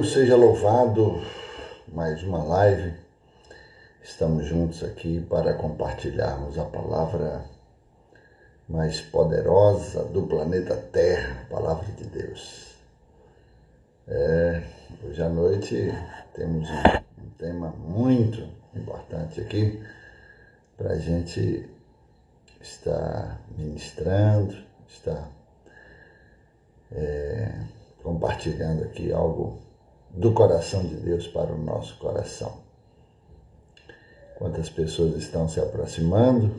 Deus seja louvado, mais uma live. Estamos juntos aqui para compartilharmos a palavra mais poderosa do planeta Terra, a palavra de Deus. Hoje à noite temos um tema muito importante aqui para a gente estar ministrando, estar compartilhando aqui algo do coração de Deus para o nosso coração. Quantas pessoas estão se aproximando?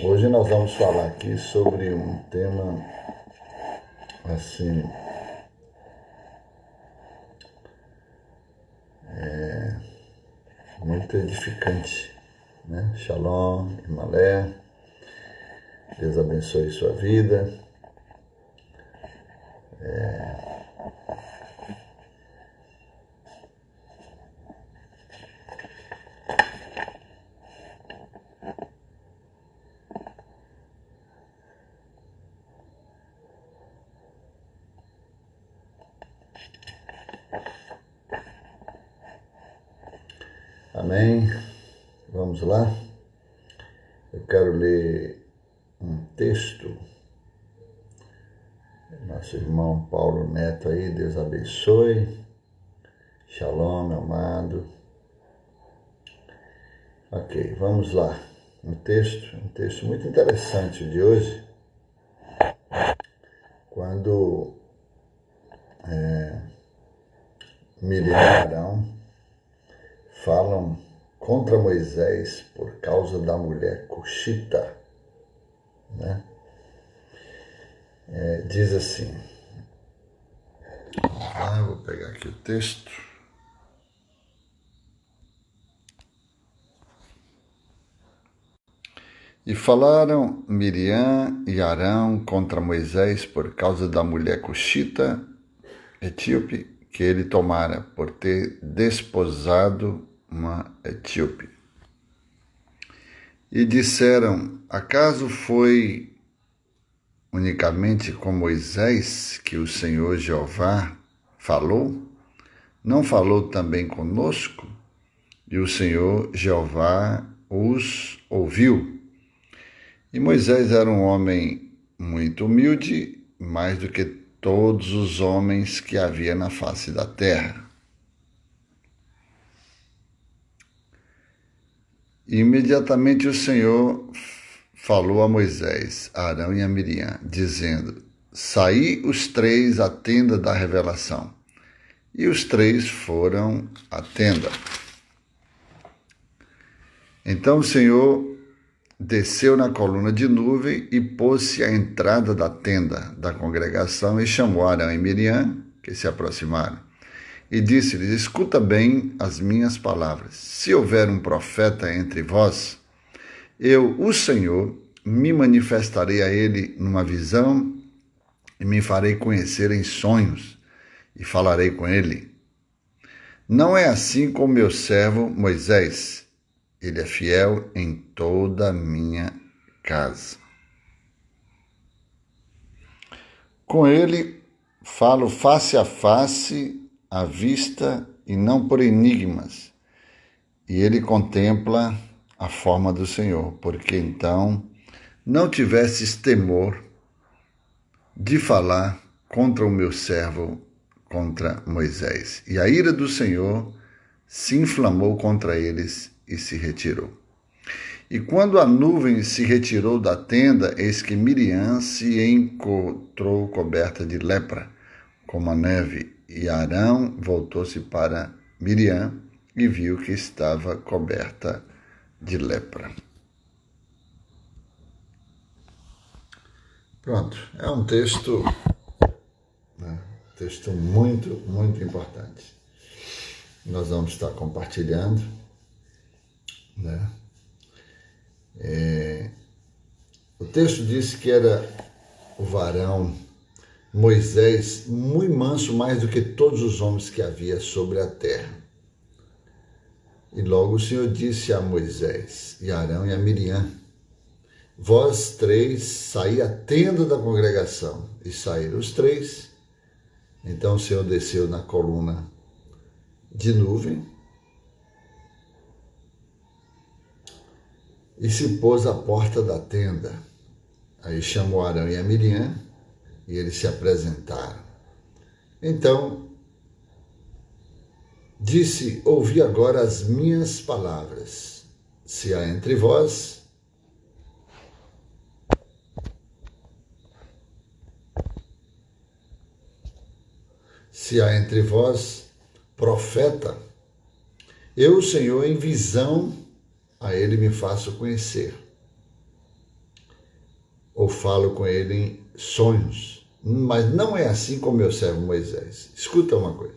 Hoje nós vamos falar aqui sobre um tema assim, muito edificante, né? Shalom, Himalé, Deus abençoe sua vida. Amém? Vamos lá? Eu quero ler um texto. Nosso irmão Paulo Neto aí, Deus abençoe. Shalom, meu amado. Ok, vamos lá. Um texto muito interessante de hoje. Quando Miriam e Arão falam contra Moisés por causa da mulher cuxita, né? Diz assim, eu vou pegar aqui o texto. E falaram Miriam e Arão contra Moisés por causa da mulher cuxita, etíope, que ele tomara por ter desposado uma etíope. E disseram, acaso foi unicamente com Moisés que o Senhor Jeová falou? Não falou também conosco? E o Senhor Jeová os ouviu. E Moisés era um homem muito humilde, mais do que todos os homens que havia na face da terra. E imediatamente o Senhor falou a Moisés, a Arão e a Miriam, dizendo, saí os três à tenda da revelação. E os três foram à tenda. Então o Senhor desceu na coluna de nuvem e pôs-se à entrada da tenda da congregação e chamou Arão e Miriam, que se aproximaram, e disse-lhes, escuta bem as minhas palavras. Se houver um profeta entre vós, eu, o Senhor, me manifestarei a ele numa visão e me farei conhecer em sonhos e falarei com ele. Não é assim com meu servo Moisés. Ele é fiel em toda a minha casa. Com ele falo face a face, à vista e não por enigmas. E ele contempla a forma do Senhor, porque então não tivesses temor de falar contra o meu servo, contra Moisés. E a ira do Senhor se inflamou contra eles e se retirou. E quando a nuvem se retirou da tenda, eis que Miriam se encontrou coberta de lepra, como a neve, e Arão voltou-se para Miriam e viu que estava coberta de lepra. Pronto, é um texto, texto muito, muito importante. Nós vamos estar compartilhando, né? O texto diz que era o varão Moisés muito manso, mais do que todos os homens que havia sobre a terra. E logo o Senhor disse a Moisés e a Arão e a Miriam, vós três saí à tenda da congregação. E saíram os três Então o Senhor desceu na coluna de nuvem e se pôs à porta da tenda. Aí chamou Arão e a Miriam e eles se apresentaram. Então disse: ouvi agora as minhas palavras. Se há entre vós profeta, eu, o Senhor, em visão a ele me faço conhecer, ou falo com ele em sonhos, mas não é assim com meu servo Moisés. Escuta uma coisa.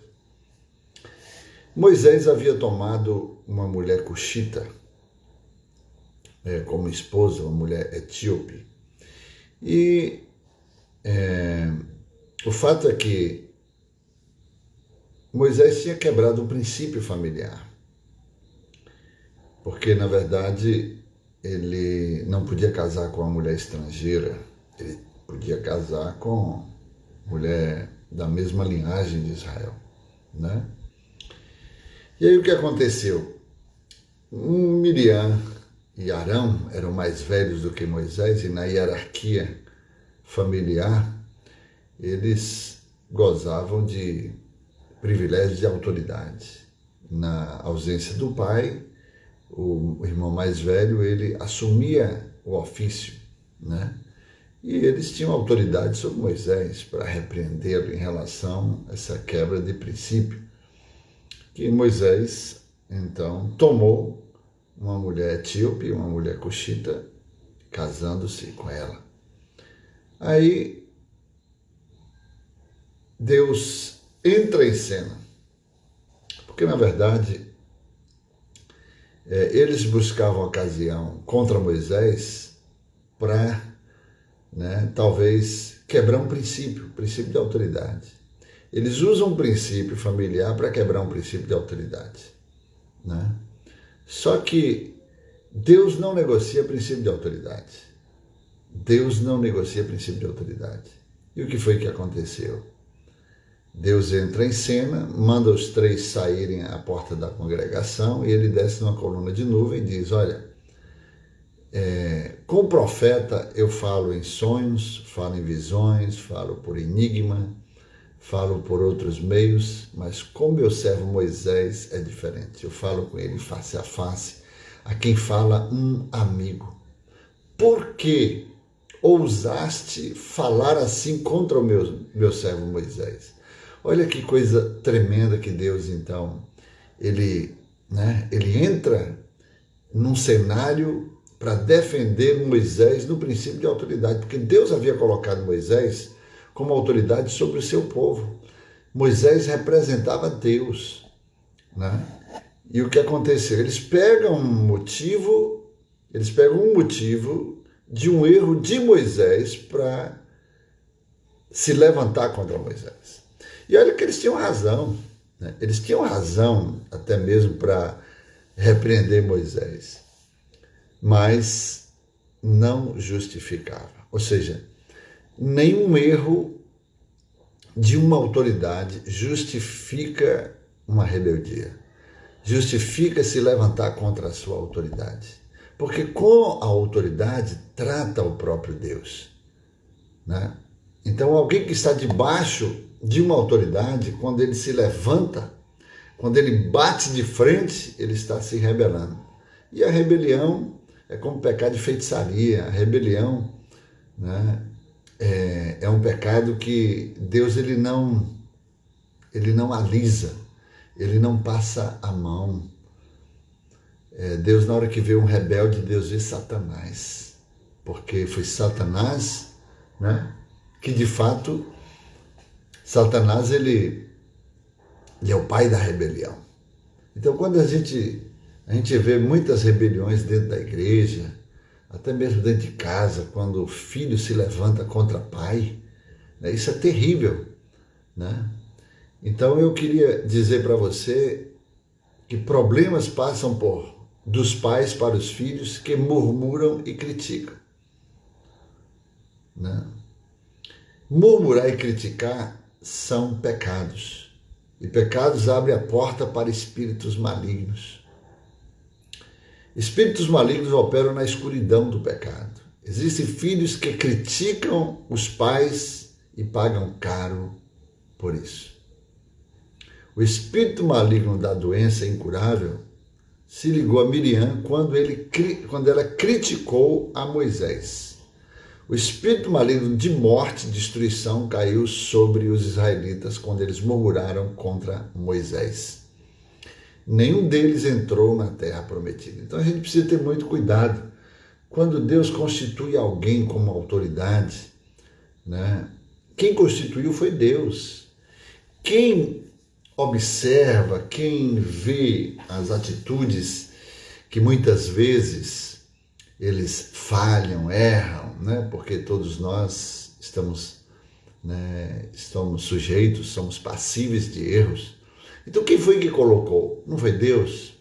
Moisés havia tomado uma mulher cuxita como esposa, uma mulher etíope, e o fato é que Moisés tinha quebrado um princípio familiar, porque, na verdade, ele não podia casar com uma mulher estrangeira, ele podia casar com mulher da mesma linhagem de Israel, né? E aí o que aconteceu? Miriam e Arão eram mais velhos do que Moisés, e na hierarquia familiar eles gozavam de privilégios de autoridade. Na ausência do pai, o irmão mais velho, ele assumia o ofício, né? E eles tinham autoridade sobre Moisés para repreendê-lo em relação a essa quebra de princípio, que Moisés, então, tomou uma mulher etíope, uma mulher cuxita, casando-se com ela. Aí, Deus entra em cena, porque, na verdade, eles buscavam ocasião contra Moisés para, talvez, quebrar um princípio de autoridade. Eles usam um princípio familiar para quebrar um princípio de autoridade, né? Só que Deus não negocia princípio de autoridade. Deus não negocia princípio de autoridade. E o que foi que aconteceu? Deus entra em cena, manda os três saírem à porta da congregação e ele desce numa coluna de nuvem e diz: olha, com o profeta eu falo em sonhos, falo em visões, falo por enigma, falo por outros meios, mas com meu servo Moisés é diferente. Eu falo com ele face a face, a quem fala um amigo. Por que ousaste falar assim contra o meu servo Moisés? Olha que coisa tremenda que Deus, então, ele entra num cenário para defender Moisés no princípio de autoridade, porque Deus havia colocado Moisés como autoridade sobre o seu povo. Moisés representava Deus, né? E o que aconteceu? Eles pegam um motivo de um erro de Moisés para se levantar contra Moisés. E olha que eles tinham razão, né? Eles tinham razão até mesmo para repreender Moisés, mas não justificava. Ou seja, nenhum erro de uma autoridade justifica uma rebeldia, justifica se levantar contra a sua autoridade, porque com a autoridade trata o próprio Deus, né? Então alguém que está debaixo de uma autoridade, quando ele se levanta, quando ele bate de frente, ele está se rebelando. E a rebelião é como pecado de feitiçaria. A rebelião, né, é um pecado que Deus ele não alisa, ele não passa a mão. Deus, na hora que vê um rebelde, Deus vê Satanás, porque foi Satanás, né, que de fato Satanás ele é o pai da rebelião. Então, quando a gente vê muitas rebeliões dentro da igreja, até mesmo dentro de casa, quando o filho se levanta contra o pai, né, isso é terrível, né? Então, eu queria dizer para você que problemas passam dos pais para os filhos que murmuram e criticam, né? Murmurar e criticar são pecados. E pecados abrem a porta para espíritos malignos. Espíritos malignos operam na escuridão do pecado. Existem filhos que criticam os pais e pagam caro por isso. O espírito maligno da doença incurável se ligou a Miriam quando ela criticou a Moisés. O espírito maligno de morte e destruição caiu sobre os israelitas quando eles murmuraram contra Moisés. Nenhum deles entrou na terra prometida. Então a gente precisa ter muito cuidado. Quando Deus constitui alguém como autoridade, né? Quem constituiu foi Deus. Quem observa, quem vê as atitudes que muitas vezes eles falham, erram, né? Porque todos nós estamos sujeitos, somos passíveis de erros. Então quem foi que colocou? Não foi Deus?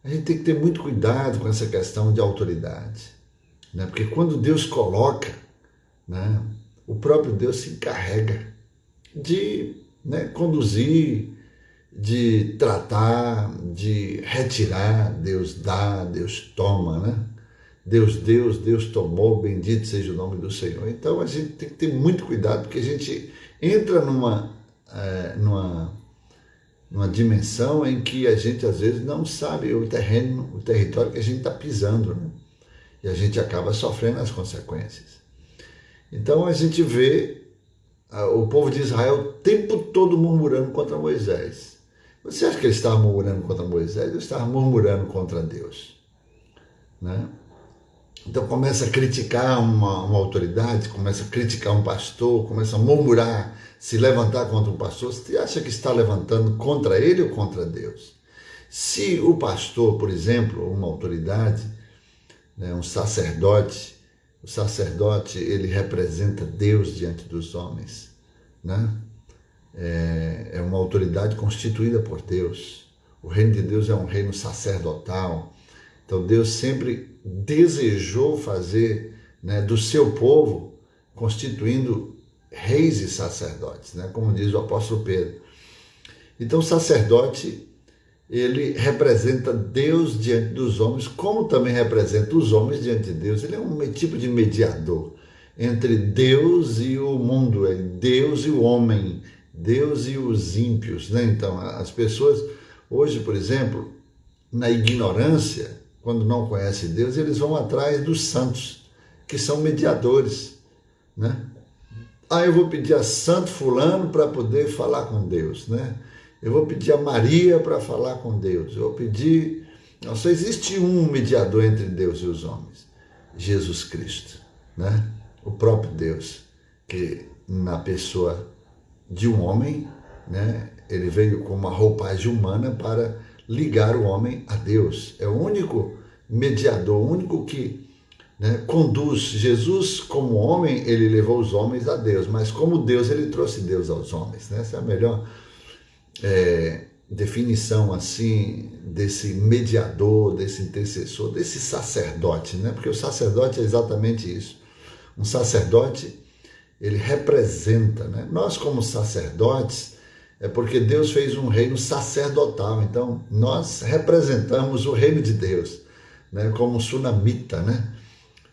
A gente tem que ter muito cuidado com essa questão de autoridade, né? Porque quando Deus coloca, né, o próprio Deus se encarrega de, né, conduzir, de tratar, de retirar. Deus dá, Deus toma, né? Deus deu, Deus tomou, bendito seja o nome do Senhor. Então a gente tem que ter muito cuidado, porque a gente entra numa dimensão em que a gente às vezes não sabe o território que a gente está pisando, né? E a gente acaba sofrendo as consequências. Então a gente vê o povo de Israel o tempo todo murmurando contra Moisés. Você acha que eles estavam murmurando contra Moisés? Eles estavam murmurando contra Deus, né? Então começa a criticar uma autoridade, começa a criticar um pastor, começa a murmurar, se levantar contra um pastor. Você acha que está levantando contra ele ou contra Deus? Se o pastor, por exemplo, uma autoridade, né, um sacerdote, o sacerdote ele representa Deus diante dos homens, né? É uma autoridade constituída por Deus. O reino de Deus é um reino sacerdotal. Então Deus sempre desejou fazer, né, do seu povo, constituindo reis e sacerdotes, né, como diz o apóstolo Pedro. Então o sacerdote, ele representa Deus diante dos homens, como também representa os homens diante de Deus. Ele é um tipo de mediador entre Deus e o mundo, é Deus e o homem, Deus e os ímpios, né? Então as pessoas hoje, por exemplo, na ignorância, quando não conhecem Deus, eles vão atrás dos santos, que são mediadores, né? Eu vou pedir a santo fulano para poder falar com Deus, né? Eu vou pedir a Maria para falar com Deus. Eu vou pedir... Não, só existe um mediador entre Deus e os homens, Jesus Cristo, né? O próprio Deus, que na pessoa de um homem, né, ele veio com uma roupagem humana para ligar o homem a Deus. É o único mediador, o único que, né, conduz. Jesus, como homem, ele levou os homens a Deus, mas como Deus, ele trouxe Deus aos homens, né? Essa é a melhor definição assim desse mediador, desse intercessor, desse sacerdote, né? Porque o sacerdote é exatamente isso. Um sacerdote, ele representa, né? Nós, como sacerdotes, é porque Deus fez um reino sacerdotal, então nós representamos o reino de Deus, né? Como sunamita, né?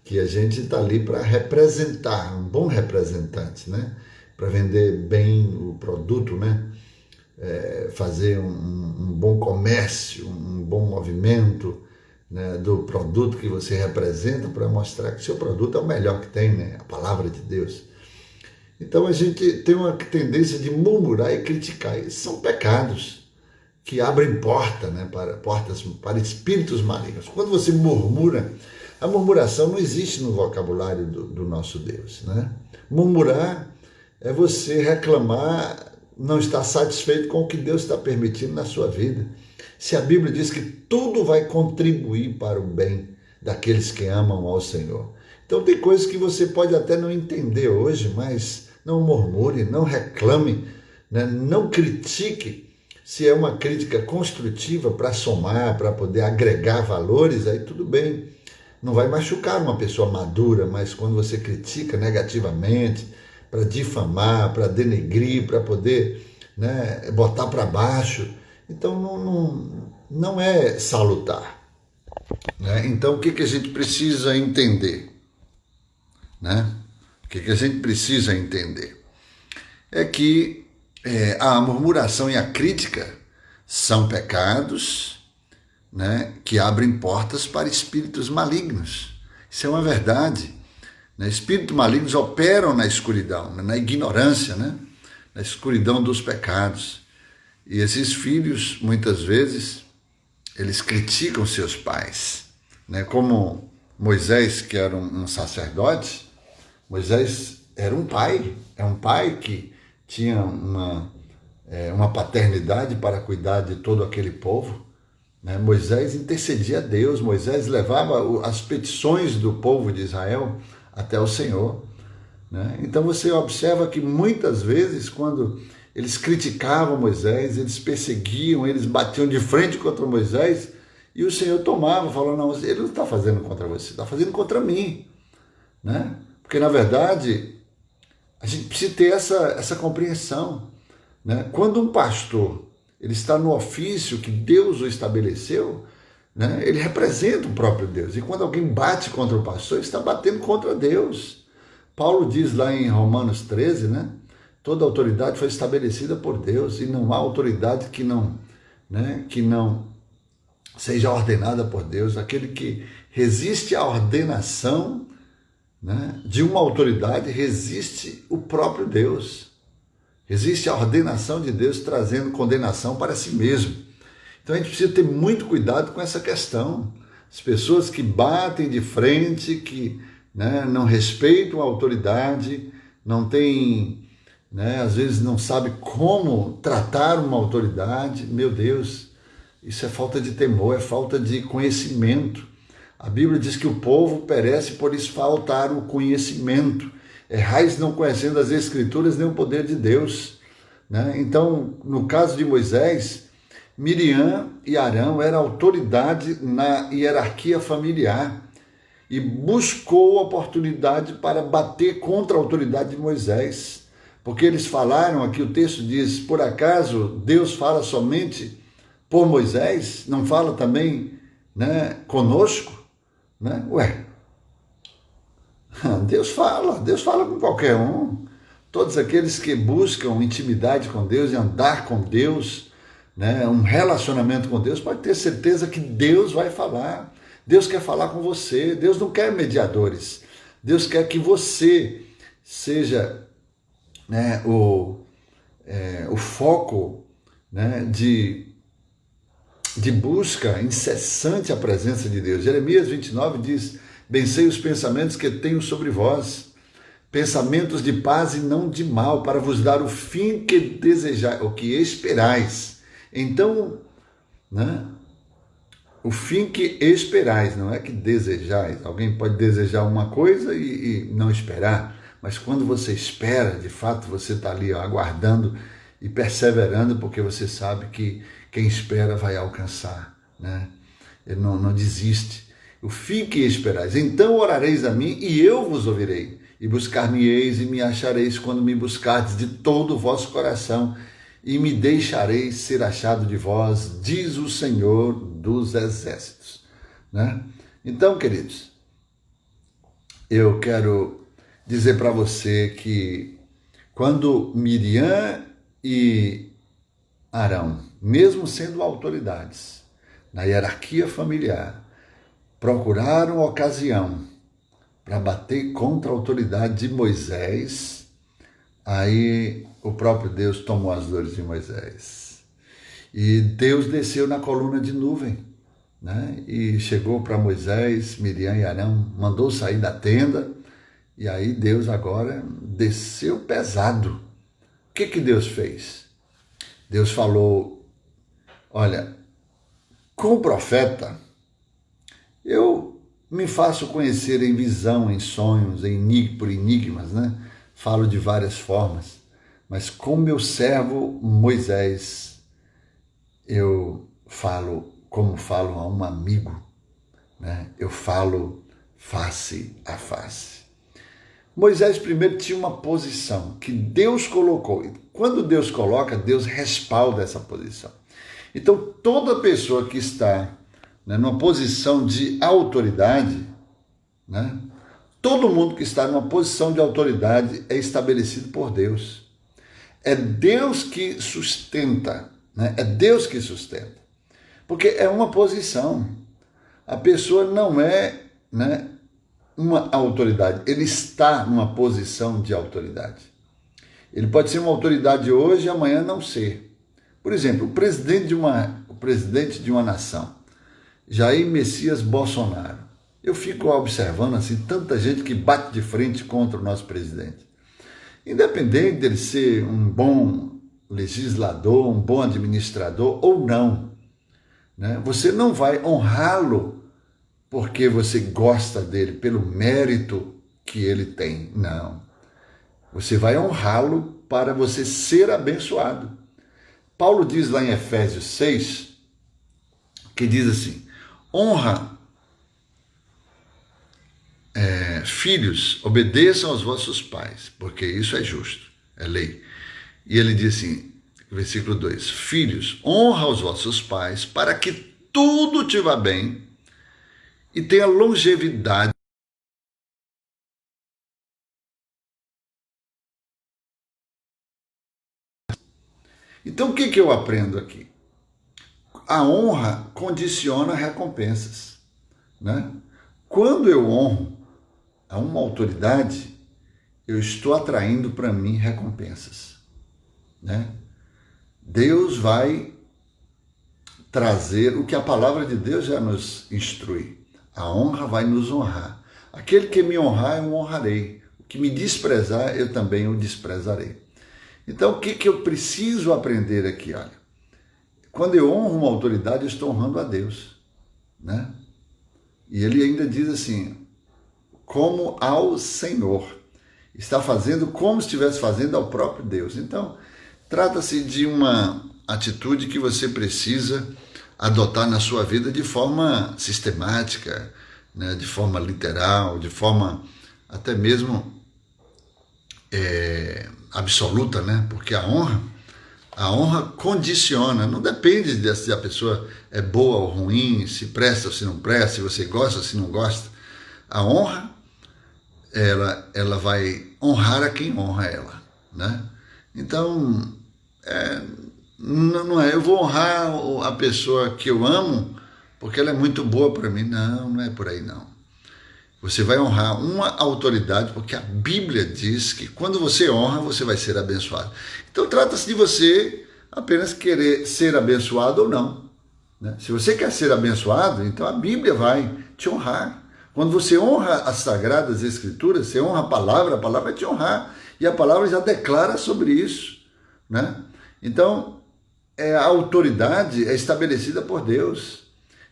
Que a gente está ali para representar, um bom representante, né? Para vender bem o produto, né? Fazer um bom comércio, um bom movimento, né, do produto que você representa, para mostrar que seu produto é o melhor que tem, né? A palavra de Deus. Então a gente tem uma tendência de murmurar e criticar. Esses são pecados que abrem portas para espíritos malignos. Quando você murmura, a murmuração não existe no vocabulário do nosso Deus, né? Murmurar é você reclamar, não estar satisfeito com o que Deus está permitindo na sua vida. Se a Bíblia diz que tudo vai contribuir para o bem daqueles que amam ao Senhor. Então tem coisas que você pode até não entender hoje, mas não murmure, não reclame, né? Não critique. Se é uma crítica construtiva para somar, para poder agregar valores, aí tudo bem. Não vai machucar uma pessoa madura, mas quando você critica negativamente, para difamar, para denegrir, para poder, né, botar para baixo. Então não é salutar. Né? Então o que a gente precisa entender? Né? O que a gente precisa entender? É que a murmuração e a crítica são pecados, né, que abrem portas para espíritos malignos. Isso é uma verdade. Né? Espíritos malignos operam na escuridão, na ignorância, né? Na escuridão dos pecados. E esses filhos, muitas vezes, eles criticam seus pais. Né? Como Moisés, que era um sacerdote, Moisés era um pai. É um pai que tinha uma paternidade para cuidar de todo aquele povo. Né? Moisés intercedia a Deus, Moisés levava as petições do povo de Israel até o Senhor. Né? Então você observa que muitas vezes, quando eles criticavam Moisés, eles perseguiam, eles batiam de frente contra Moisés, e o Senhor tomava, falou, não, ele não está fazendo contra você, está fazendo contra mim. Né? Porque, na verdade, a gente precisa ter essa compreensão. Né? Quando um pastor ele está no ofício que Deus o estabeleceu, né, ele representa o próprio Deus. E quando alguém bate contra o pastor, ele está batendo contra Deus. Paulo diz lá em Romanos 13, né, toda autoridade foi estabelecida por Deus e não há autoridade que não seja ordenada por Deus. Aquele que resiste à ordenação, né, de uma autoridade, resiste o próprio Deus. Existe a ordenação de Deus trazendo condenação para si mesmo. Então a gente precisa ter muito cuidado com essa questão. As pessoas que batem de frente, que, né, não respeitam a autoridade, não têm, né, às vezes não sabem como tratar uma autoridade. Meu Deus, isso é falta de temor, é falta de conhecimento. A Bíblia diz que o povo perece por isso faltar o conhecimento. Errais não conhecendo as Escrituras nem o poder de Deus. Né? Então, no caso de Moisés, Miriam e Arão eram autoridade na hierarquia familiar e buscou oportunidade para bater contra a autoridade de Moisés. Porque eles falaram, aqui o texto diz, por acaso Deus fala somente por Moisés? Não fala também, né, conosco? Né? Ué, Deus fala com qualquer um. Todos aqueles que buscam intimidade com Deus e andar com Deus, né, um relacionamento com Deus, pode ter certeza que Deus vai falar. Deus quer falar com você. Deus não quer mediadores. Deus quer que você seja, né, o foco, né, de busca incessante à presença de Deus. Jeremias 29 diz: bem sei os pensamentos que tenho sobre vós, pensamentos de paz e não de mal, para vos dar o fim que desejais, o que esperais. Então, né, o fim que esperais, não é que desejais. Alguém pode desejar uma coisa e não esperar, mas quando você espera, de fato, você está ali, ó, aguardando e perseverando, porque você sabe que quem espera vai alcançar, né? Ele não desiste. O fim que esperais. Então orareis a mim e eu vos ouvirei. E buscar-me-eis e me achareis quando me buscardes de todo o vosso coração. E me deixareis ser achado de vós, diz o Senhor dos Exércitos. Né? Então, queridos, eu quero dizer para você que quando Miriam e Arão, mesmo sendo autoridades na hierarquia familiar, procuraram ocasião para bater contra a autoridade de Moisés, aí o próprio Deus tomou as dores de Moisés. E Deus desceu na coluna de nuvem, né? E chegou para Moisés, Miriam e Arão, mandou sair da tenda, e aí Deus agora desceu pesado. O que Deus fez? Deus falou: olha, com o profeta, eu me faço conhecer em visão, em sonhos, por enigmas, né? Falo de várias formas, mas com meu servo Moisés, eu falo como falo a um amigo, né? Eu falo face a face. Moisés primeiro tinha uma posição que Deus colocou. E quando Deus coloca, Deus respalda essa posição. Então, toda pessoa que está, né, numa posição de autoridade, né, todo mundo que está numa posição de autoridade é estabelecido por Deus. É Deus que sustenta, né? É Deus que sustenta. Porque é uma posição. A pessoa não é, né, uma autoridade, ele está numa posição de autoridade. Ele pode ser uma autoridade hoje e amanhã não ser. Por exemplo, o presidente de uma nação, Jair Messias Bolsonaro. Eu fico observando assim tanta gente que bate de frente contra o nosso presidente. Independente dele ser um bom legislador, um bom administrador ou não, né? Você não vai honrá-lo porque você gosta dele, pelo mérito que ele tem. Não. Você vai honrá-lo para você ser abençoado. Paulo diz lá em Efésios 6, que diz assim, honra, filhos, obedeçam aos vossos pais, porque isso é justo, é lei. E ele diz assim, versículo 2, filhos, honra os vossos pais, para que tudo te vá bem e tenha longevidade. Então, o que eu aprendo aqui? A honra condiciona recompensas, né? Quando eu honro a uma autoridade, eu estou atraindo para mim recompensas, né? Deus vai trazer o que a palavra de Deus já nos instrui. A honra vai nos honrar. Aquele que me honrar, eu honrarei. O que me desprezar, eu também o desprezarei. Então, o que eu preciso aprender aqui? Olha, quando eu honro uma autoridade, eu estou honrando a Deus, né? E ele ainda diz assim, como ao Senhor. Está fazendo como se estivesse fazendo ao próprio Deus. Então, trata-se de uma atitude que você precisa adotar na sua vida de forma sistemática, né? De forma literal, de forma até mesmo absoluta, né? Porque a honra condiciona, não depende de se a pessoa é boa ou ruim, se presta ou se não presta, se você gosta ou se não gosta. A honra, ela vai honrar a quem honra ela, né? Então, não é eu vou honrar a pessoa que eu amo porque ela é muito boa para mim. Não, não é por aí não. Você vai honrar uma autoridade porque a Bíblia diz que quando você honra, você vai ser abençoado. Então trata-se de você apenas querer ser abençoado ou não, né? Se você quer ser abençoado, então a Bíblia vai te honrar. Quando você honra as Sagradas Escrituras, você honra a palavra vai te honrar. E a palavra já declara sobre isso, né? Então, a autoridade é estabelecida por Deus.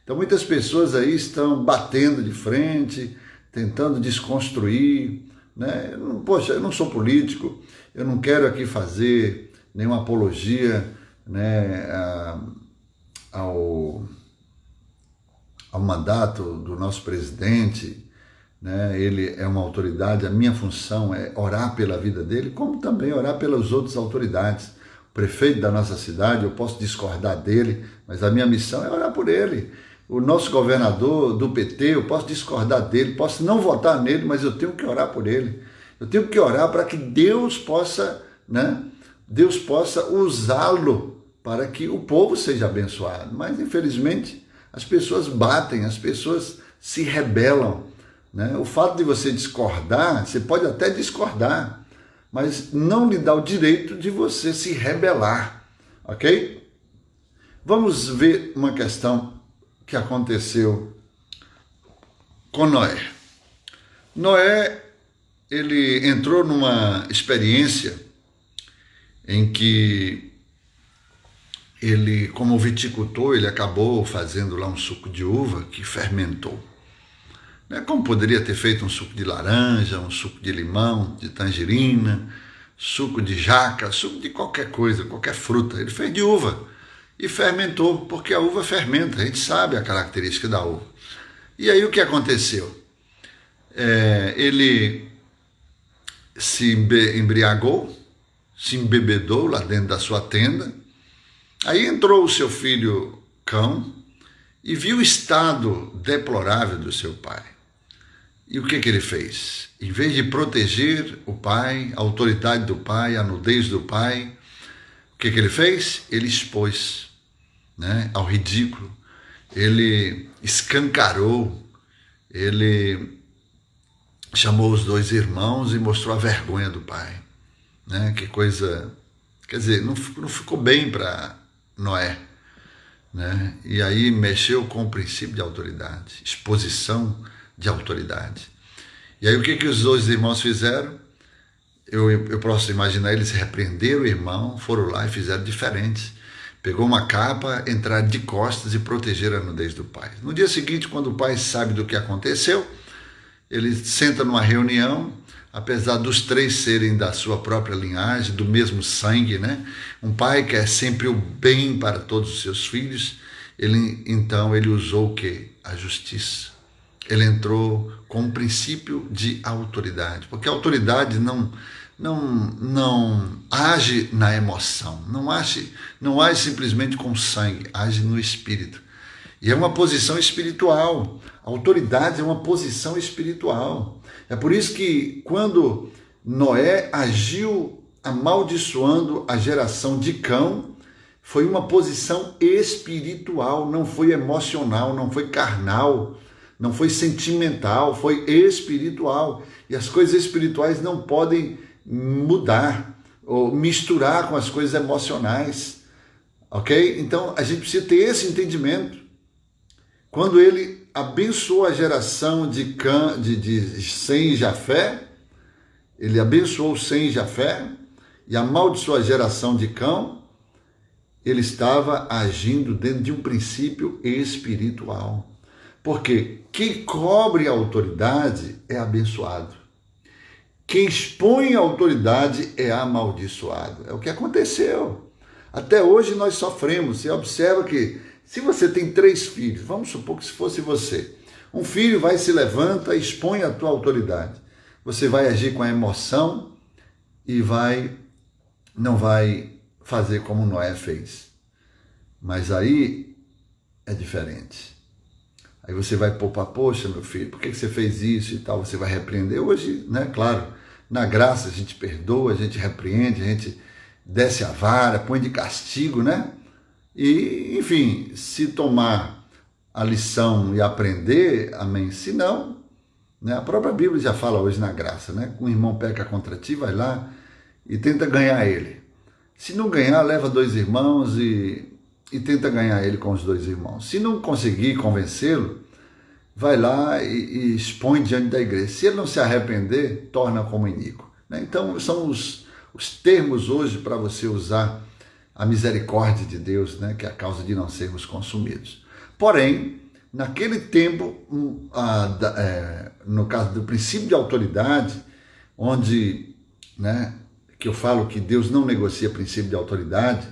Então muitas pessoas aí estão batendo de frente, tentando desconstruir, né? Poxa, eu não sou político, eu não quero aqui fazer nenhuma apologia, né, ao mandato do nosso presidente, né? Ele é uma autoridade, a minha função é orar pela vida dele, como também orar pelas outras autoridades. O prefeito da nossa cidade, eu posso discordar dele, mas a minha missão é orar por ele. O nosso governador do PT, eu posso discordar dele, posso não votar nele, mas eu tenho que orar por ele. Eu tenho que orar para que Deus possa, né? Deus possa usá-lo para que o povo seja abençoado. Mas, infelizmente, as pessoas batem, as pessoas se rebelam, né? O fato de você discordar, você pode até discordar, mas não lhe dá o direito de você se rebelar, ok? Vamos ver uma questão que aconteceu com Noé. Noé, ele entrou numa experiência em que ele, como viticultor, ele acabou fazendo lá um suco de uva que fermentou. Como poderia ter feito um suco de laranja, um suco de limão, de tangerina, suco de jaca, suco de qualquer coisa, qualquer fruta. Ele fez de uva e fermentou, porque a uva fermenta, a gente sabe a característica da uva. E aí o que aconteceu? Ele se embriagou, se embebedou lá dentro da sua tenda. Aí entrou o seu filho Cão e viu o estado deplorável do seu pai. E o que ele fez? Em vez de proteger o pai, a autoridade do pai, a nudez do pai, o que ele fez? Ele expôs, né, ao ridículo. Ele escancarou, ele chamou os dois irmãos e mostrou a vergonha do pai, né? Que coisa, quer dizer, não ficou bem para Noé, né? E aí mexeu com o princípio de autoridade, exposição de autoridade. E aí o que os dois irmãos fizeram? Eu posso imaginar, eles repreenderam o irmão, foram lá e fizeram diferente. Pegou uma capa, entraram de costas e protegeram a nudez do pai. No dia seguinte, quando o pai sabe do que aconteceu, ele senta numa reunião, apesar dos três serem da sua própria linhagem, do mesmo sangue, né? Um pai quer sempre o bem para todos os seus filhos. Então ele usou o quê? A justiça. Ele entrou com um princípio de autoridade, porque a autoridade não age na emoção, não age simplesmente com sangue, age no espírito. E é uma posição espiritual. A autoridade é uma posição espiritual. É por isso que quando Noé agiu amaldiçoando a geração de Cão, foi uma posição espiritual, não foi emocional, não foi carnal, não foi sentimental, foi espiritual. E as coisas espirituais não podem mudar ou misturar com as coisas emocionais, ok? Então a gente precisa ter esse entendimento. Quando ele abençoou a geração de Sem e Jafé, ele abençoou Sem e Jafé e amaldiçoou a geração de Cão, ele estava agindo dentro de um princípio espiritual. Porque quem cobre a autoridade é abençoado. Quem expõe a autoridade é amaldiçoado. É o que aconteceu. Até hoje nós sofremos. Você observa que se você tem 3 filhos, vamos supor que se fosse você, um filho vai, se levanta e expõe a tua autoridade. Você vai agir com a emoção e não vai fazer como Noé fez. Mas aí é diferente. Aí você vai poupar, poxa, meu filho, por que você fez isso e tal? Você vai repreender. Hoje, né, claro, na graça a gente perdoa, a gente repreende, a gente desce a vara, põe de castigo, né? E, enfim, se tomar a lição e aprender, amém. Se não, né, a própria Bíblia já fala hoje na graça, né? Um irmão peca contra ti, vai lá e tenta ganhar ele. Se não ganhar, leva 2 irmãos e tenta ganhar ele com os 2 irmãos. Se não conseguir convencê-lo, vai lá e expõe diante da igreja. Se ele não se arrepender, torna como iníquo. Né? Então, são os termos hoje para você usar a misericórdia de Deus, né? Que é a causa de não sermos consumidos. Porém, naquele tempo, no caso do princípio de autoridade, onde, né, que eu falo que Deus não negocia princípio de autoridade,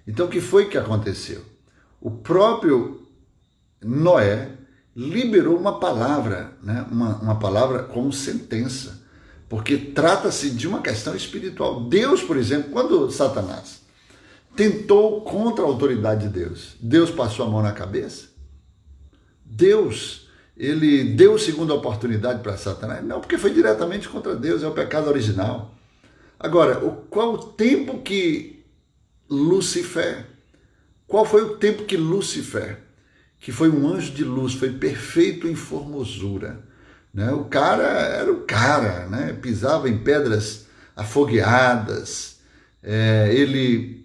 então o que foi que aconteceu? O próprio Noé liberou uma palavra, né, uma palavra como sentença, porque trata-se de uma questão espiritual. Deus, por exemplo, quando Satanás tentou contra a autoridade de Deus, Deus passou a mão na cabeça? Deus, ele deu segunda oportunidade para Satanás? Não, porque foi diretamente contra Deus, é o pecado original. Agora, qual o tempo que Lúcifer, que foi um anjo de luz, foi perfeito em formosura, né? O cara era o cara, né? Pisava em pedras afogueadas, ele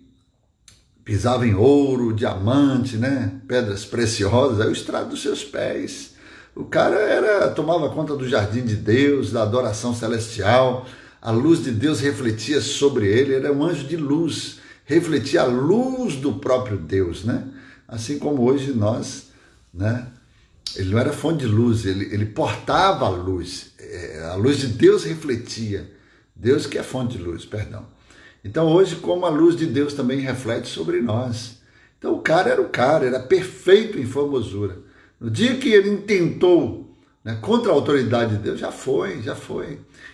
pisava em ouro, diamante, né? Pedras preciosas, aí o estrado dos seus pés. O cara tomava conta do jardim de Deus, da adoração celestial, a luz de Deus refletia sobre ele, era um anjo de luz, refletia a luz do próprio Deus, né? Assim como hoje nós, né? Ele não era fonte de luz, ele portava a luz de Deus refletia, Deus que é fonte de luz, perdão. Então hoje, como a luz de Deus também reflete sobre nós. Então o cara, era perfeito em formosura. No dia que ele intentou né, contra a autoridade de Deus, já foi.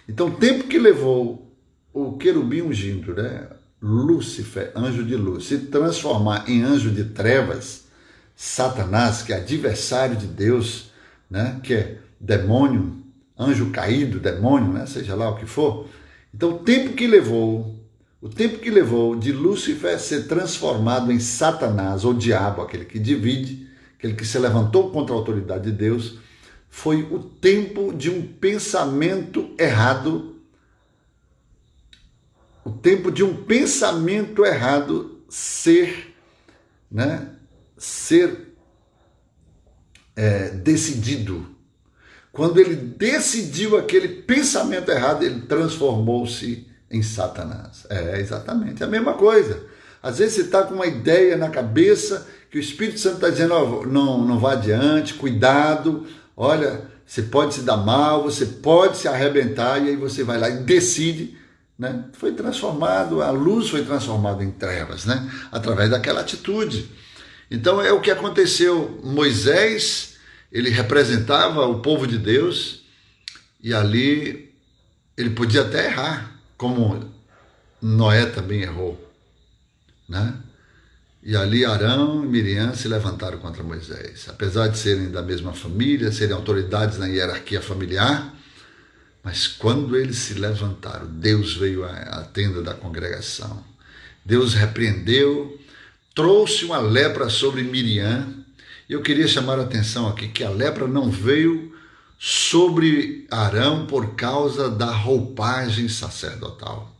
Então, o tempo que levou o querubim ungido, né, Lúcifer, anjo de luz, se transformar em anjo de trevas, Satanás, que é adversário de Deus, né, que é demônio, anjo caído, demônio, né, seja lá o que for. Então, o tempo que levou de Lúcifer ser transformado em Satanás, ou diabo, aquele que divide, aquele que se levantou contra a autoridade de Deus, foi o tempo de um pensamento errado, o tempo de um pensamento errado ser decidido. Quando ele decidiu aquele pensamento errado, ele transformou-se em Satanás. É exatamente a mesma coisa. Às vezes você está com uma ideia na cabeça que o Espírito Santo está dizendo, oh, não vá adiante, cuidado, olha, você pode se dar mal, você pode se arrebentar, e aí você vai lá e decide, né? Foi transformado, a luz foi transformada em trevas, né? Através daquela atitude. Então é o que aconteceu. Moisés, ele representava o povo de Deus, e ali ele podia até errar, como Noé também errou, né? E ali Arão e Miriam se levantaram contra Moisés. Apesar de serem da mesma família, serem autoridades na hierarquia familiar, mas quando eles se levantaram, Deus veio à tenda da congregação. Deus repreendeu, trouxe uma lepra sobre Miriam. Eu queria chamar a atenção aqui que a lepra não veio sobre Arão por causa da roupagem sacerdotal,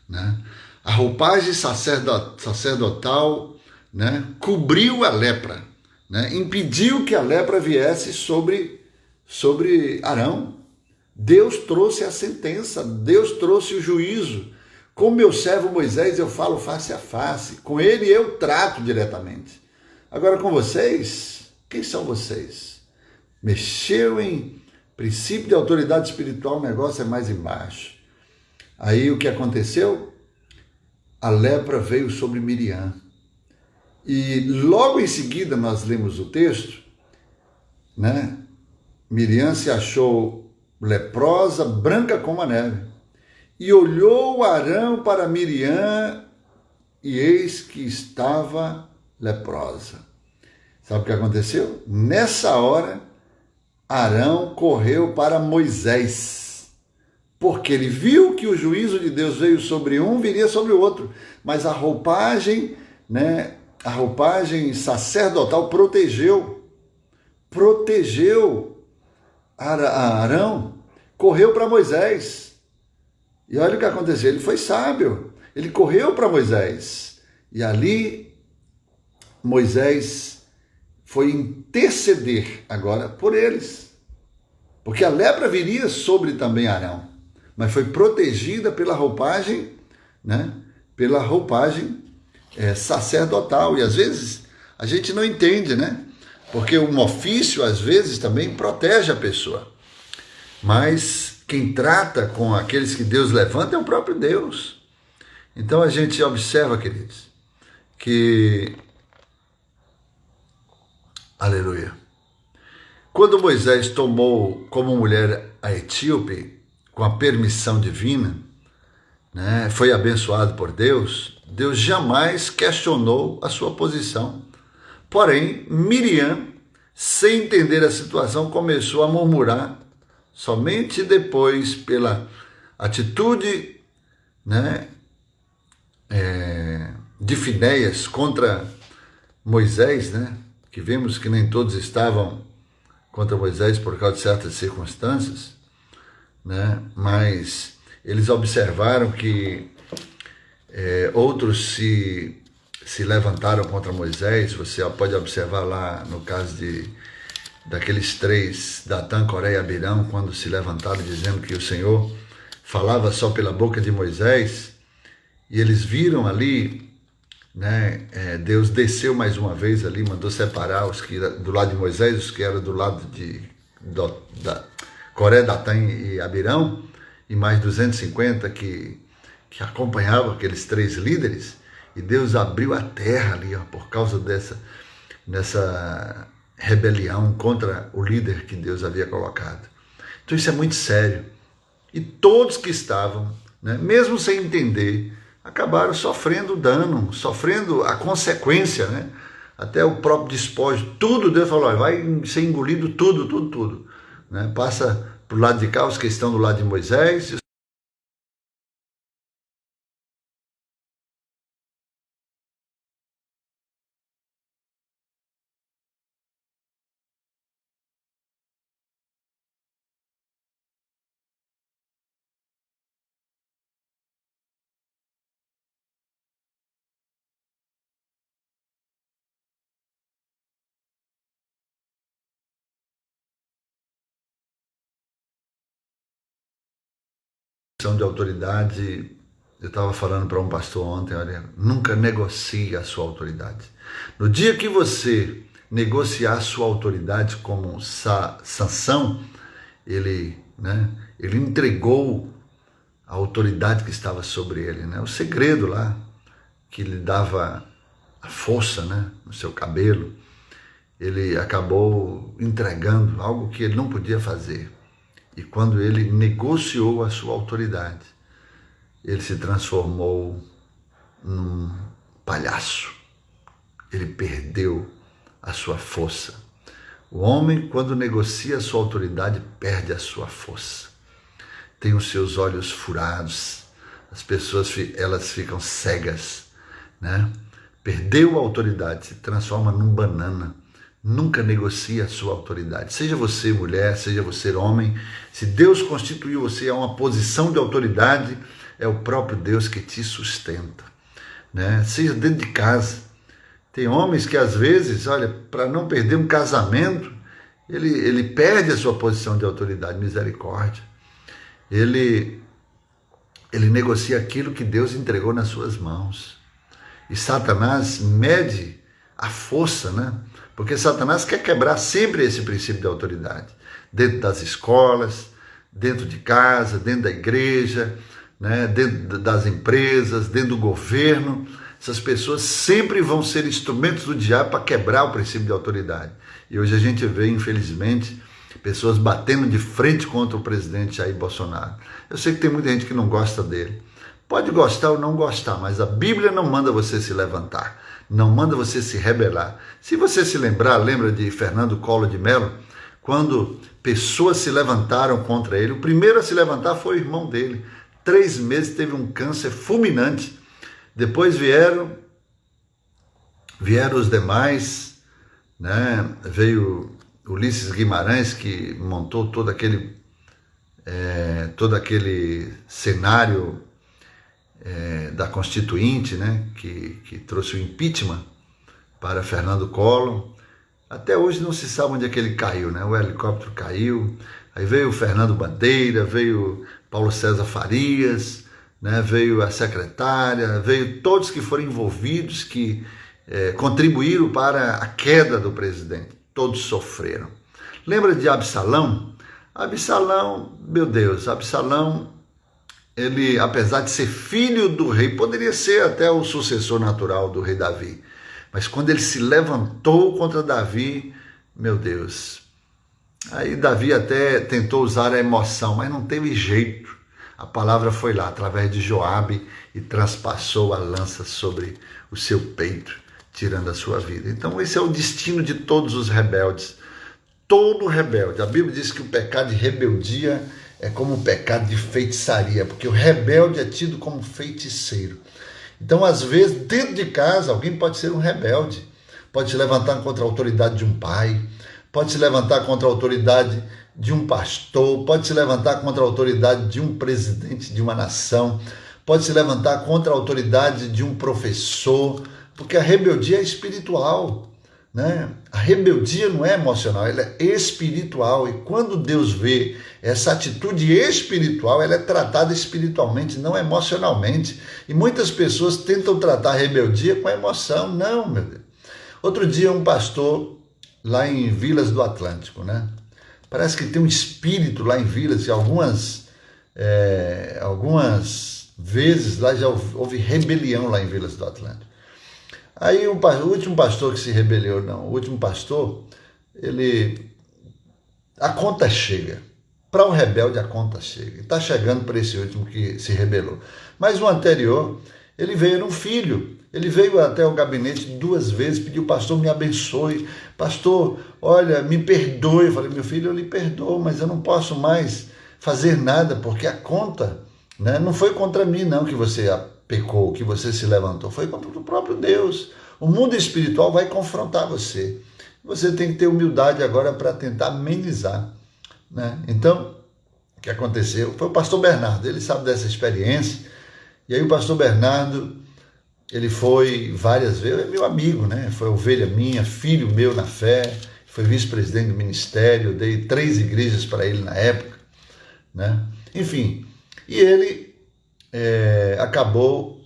né? A roupagem sacerdotal, né, cobriu a lepra, né, impediu que a lepra viesse sobre Arão. Deus trouxe a sentença, Deus trouxe o juízo. Com meu servo Moisés eu falo face a face, com ele eu trato diretamente. Agora com vocês, quem são vocês? Mexeu em princípio de autoridade espiritual, o negócio é mais embaixo. Aí o que aconteceu? A lepra veio sobre Miriam. E logo em seguida nós lemos o texto, né? Miriam se achou leprosa, branca como a neve. E olhou Arão para Miriam, e eis que estava leprosa. Sabe o que aconteceu? Nessa hora, Arão correu para Moisés, porque ele viu que o juízo de Deus veio sobre um, viria sobre o outro. Mas a roupagem, né, a roupagem sacerdotal protegeu Arão, correu para Moisés. E olha o que aconteceu, ele foi sábio, ele correu para Moisés. E ali, Moisés foi interceder agora por eles. Porque a lepra viria sobre também Arão, mas foi protegida pela roupagem, né? Pela roupagem sacerdotal. E às vezes a gente não entende, né? Porque um ofício às vezes também protege a pessoa. Mas quem trata com aqueles que Deus levanta é o próprio Deus. Então a gente observa, queridos, que... Aleluia. Quando Moisés tomou como mulher a etíope, com a permissão divina, né, foi abençoado por Deus, Deus jamais questionou a sua posição. Porém, Miriam, sem entender a situação, começou a murmurar. Somente depois, pela atitude, né, de Finéias contra Moisés, né, que vemos que nem todos estavam contra Moisés por causa de certas circunstâncias, né, mas eles observaram que outros se levantaram contra Moisés. Você pode observar lá no caso daqueles três, Datã, Coré e Abirão, quando se levantaram dizendo que o Senhor falava só pela boca de Moisés, e eles viram ali, né, Deus desceu mais uma vez ali, mandou separar os que eram do lado de Moisés, os que eram do lado de Coré, Datã e Abirão, e mais 250 que acompanhavam aqueles três líderes, e Deus abriu a terra ali, ó, por causa dessa rebelião contra o líder que Deus havia colocado. Então isso é muito sério. E todos que estavam, né, mesmo sem entender, acabaram sofrendo dano, sofrendo a consequência, né? Até o próprio despojo, tudo Deus falou, olha, vai ser engolido tudo, né? Passa para o lado de cá os que estão do lado de Moisés. De autoridade, eu estava falando para um pastor ontem, olha, nunca negocie a sua autoridade. No dia que você negociar a sua autoridade, como Sansão, ele entregou a autoridade que estava sobre ele, né? O segredo lá que lhe dava a força, né, no seu cabelo, ele acabou entregando algo que ele não podia fazer. E quando ele negociou a sua autoridade, ele se transformou num palhaço. Ele perdeu a sua força. O homem, quando negocia a sua autoridade, perde a sua força. Tem os seus olhos furados, as pessoas elas ficam cegas, né? Perdeu a autoridade, se transforma num banana. Nunca negocie a sua autoridade. Seja você mulher, seja você homem, se Deus constituiu você a uma posição de autoridade, é o próprio Deus que te sustenta, né? Seja dentro de casa. Tem homens que às vezes, olha, para não perder um casamento, ele perde a sua posição de autoridade, misericórdia. Ele negocia aquilo que Deus entregou nas suas mãos. E Satanás mede a força, né? Porque Satanás quer quebrar sempre esse princípio de autoridade. Dentro das escolas, dentro de casa, dentro da igreja, né? Dentro das empresas, dentro do governo. Essas pessoas sempre vão ser instrumentos do diabo para quebrar o princípio de autoridade. E hoje a gente vê, infelizmente, pessoas batendo de frente contra o presidente Jair Bolsonaro. Eu sei que tem muita gente que não gosta dele. Pode gostar ou não gostar, mas a Bíblia não manda você se levantar, não manda você se rebelar. Se você se lembra de Fernando Collor de Mello, quando pessoas se levantaram contra ele, o primeiro a se levantar foi o irmão dele. 3 meses teve um câncer fulminante. Depois vieram os demais, né? Veio Ulisses Guimarães, que montou todo aquele cenário da Constituinte, né? Que trouxe o impeachment para Fernando Collor. Até hoje não se sabe onde é que ele caiu, né? O helicóptero caiu, aí veio o Fernando Bandeira, veio Paulo César Farias, né? Veio a secretária, veio todos que foram envolvidos, que contribuíram para a queda do presidente. Todos sofreram. Lembra de Absalão? Absalão, meu Deus, Absalão, ele, apesar de ser filho do rei, poderia ser até o sucessor natural do rei Davi. Mas quando ele se levantou contra Davi, meu Deus, aí Davi até tentou usar a emoção, mas não teve jeito. A palavra foi lá, através de Joabe, e transpassou a lança sobre o seu peito, tirando a sua vida. Então esse é o destino de todos os rebeldes. Todo rebelde. A Bíblia diz que o pecado de rebeldia é como o pecado de feitiçaria, porque o rebelde é tido como feiticeiro. Então, às vezes, dentro de casa, alguém pode ser um rebelde. Pode se levantar contra a autoridade de um pai, pode se levantar contra a autoridade de um pastor, pode se levantar contra a autoridade de um presidente de uma nação, pode se levantar contra a autoridade de um professor, porque a rebeldia é espiritual, né? A rebeldia não é emocional, ela é espiritual, e quando Deus vê essa atitude espiritual, ela é tratada espiritualmente, não emocionalmente. E muitas pessoas tentam tratar a rebeldia com a emoção. Não, meu Deus. Outro dia um pastor lá em Vilas do Atlântico, né? Parece que tem um espírito lá em Vilas, e algumas vezes lá já houve rebelião lá em Vilas do Atlântico. Aí o último pastor que se rebelou, o último pastor a conta chega. Para o rebelde, a conta chega. Está chegando para esse último que se rebelou. Mas o anterior, ele veio, era um filho. Ele veio até o gabinete 2 vezes, pediu: pastor, me abençoe. Pastor, olha, me perdoe. Eu falei: meu filho, eu lhe perdoo, mas eu não posso mais fazer nada, porque a conta, né, não foi contra mim, não, que você pecou, que você se levantou. Foi contra o próprio Deus. O mundo espiritual vai confrontar você. Você tem que ter humildade agora para tentar amenizar, né? Então, o que aconteceu? Foi o pastor Bernardo, ele sabe dessa experiência. E aí o pastor Bernardo, ele foi várias vezes, é meu amigo, né? Foi ovelha minha, filho meu na fé, foi vice-presidente do ministério, dei 3 igrejas para ele na época, né? Enfim, e ele acabou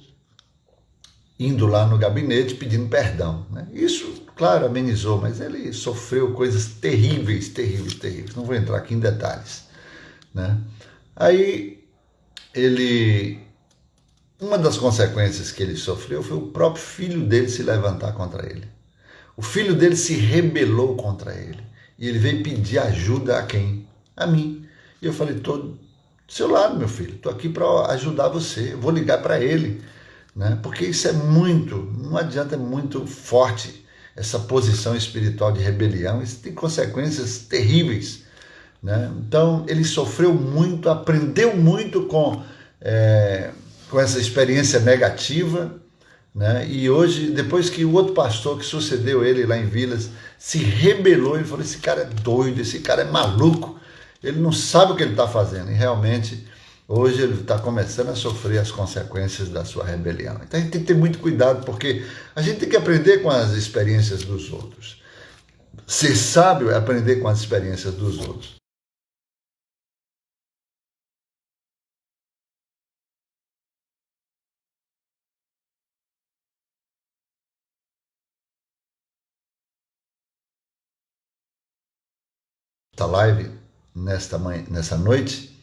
indo lá no gabinete pedindo perdão, né? Isso, claro, amenizou, mas ele sofreu coisas terríveis, terríveis, terríveis. Não vou entrar aqui em detalhes, né? Aí uma das consequências que ele sofreu foi o próprio filho dele se levantar contra ele. O filho dele se rebelou contra ele. E ele veio pedir ajuda a quem? A mim. E eu falei: estou do seu lado, meu filho. Estou aqui para ajudar você. Eu vou ligar para ele, né? Porque isso não adianta, é muito forte essa posição espiritual de rebelião. Isso tem consequências terríveis, né? Então, ele sofreu muito, aprendeu muito com essa experiência negativa, né? E hoje, depois que o outro pastor que sucedeu ele lá em Vilas se rebelou, ele falou: esse cara é doido, esse cara é maluco, ele não sabe o que ele está fazendo. E realmente, hoje ele está começando a sofrer as consequências da sua rebelião. Então a gente tem que ter muito cuidado, porque a gente tem que aprender com as experiências dos outros. Ser sábio é aprender com as experiências dos outros. Esta live, nessa noite,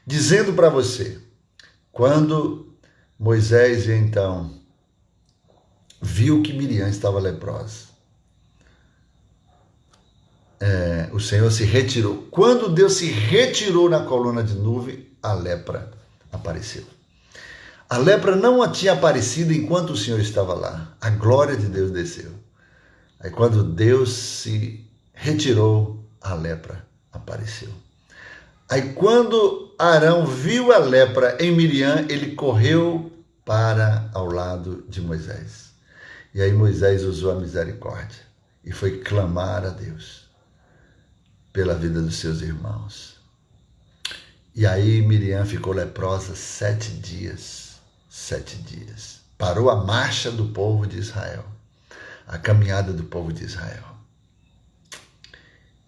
dizendo para você: quando Moisés então viu que Miriam estava leprosa, o Senhor se retirou. Quando Deus se retirou na coluna de nuvem, a lepra apareceu. A lepra não tinha aparecido enquanto o Senhor estava lá. A glória de Deus desceu. Aí quando Deus se retirou, a lepra apareceu. Aí quando Arão viu a lepra em Miriam, ele correu para ao lado de Moisés. E aí Moisés usou a misericórdia e foi clamar a Deus pela vida dos seus irmãos. E aí Miriam ficou leprosa 7 dias. 7 dias. Parou a marcha do povo de Israel, a caminhada do povo de Israel.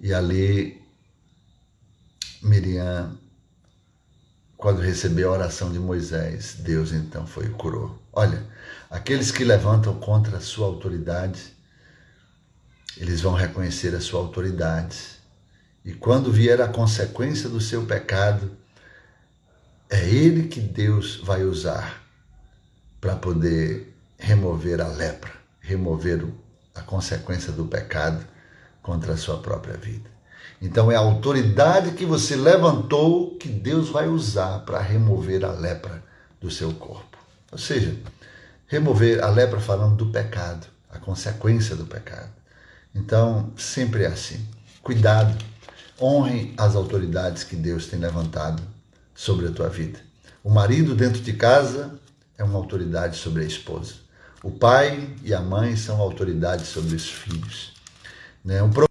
E ali Miriam, quando recebeu a oração de Moisés, Deus então foi e curou. Olha, aqueles que levantam contra a sua autoridade, eles vão reconhecer a sua autoridade. E quando vier a consequência do seu pecado, é ele que Deus vai usar para poder remover a lepra, remover a consequência do pecado contra a sua própria vida. Então é a autoridade que você levantou que Deus vai usar para remover a lepra do seu corpo. Ou seja, remover a lepra falando do pecado, a consequência do pecado. Então, sempre é assim. Cuidado, honre as autoridades que Deus tem levantado sobre a tua vida. O marido dentro de casa é uma autoridade sobre a esposa. O pai e a mãe são autoridades sobre os filhos, né?